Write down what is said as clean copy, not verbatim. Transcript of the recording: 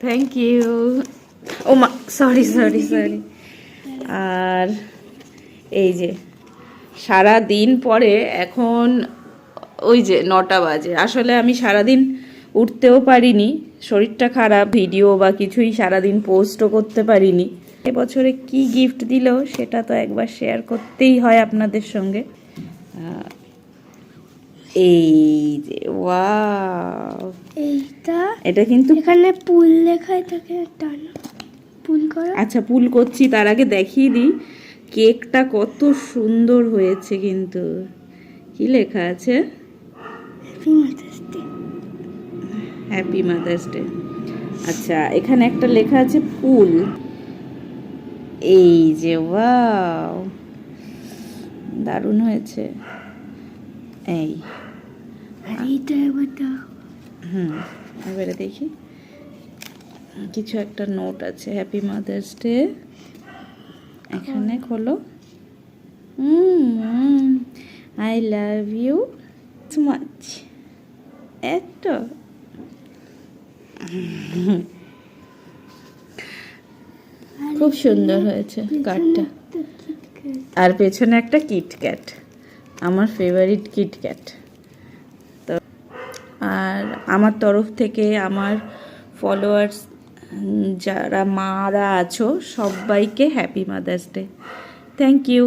Thank you. ও মা, sorry sorry sorry. আর এই যে সারা দিন পরে এখন ওই যে 9টা বাজে। আসলে আমি সারাদিন উঠতেও পারিনি, শরীরটা খারাপ, ভিডিও বা কিছুই সারাদিন পোস্টও করতে পারিনি। এবছরে কি গিফট দিল সেটা তো একবার শেয়ার করতেই হয় আপনাদের সঙ্গে। এই যে ওয়াও, এটা কিন্তু এখানে পুল লেখাই থাকে, টানা পুল করা। আচ্ছা, পুল করছি তার আগে দেখিয়ে দিই কেকটা কত সুন্দর হয়েছে। কিন্তু কি লেখা আছে? Happy mother's day. Happy mother's day. আচ্ছা, এখানে একটা লেখা আছে পুল। এই যে ওয়াও, দারুণ হয়েছে। এই আর এইটা এবার দাও। এবারে দেখি, কিছু একটা নোট আছে, হ্যাপি মাদার্স ডে। এখানে খোলো। I love you so much. এত খুব সুন্দর হয়েছে কার্ডটা। আর পেছনে একটা কিটক্যাট, আমার ফেভারিট কিটক্যাট। তো আর আমার তরফ থেকে আমার ফলোয়ার্স যারা মারা আছো সবাইকে happy mother's day. Thank you.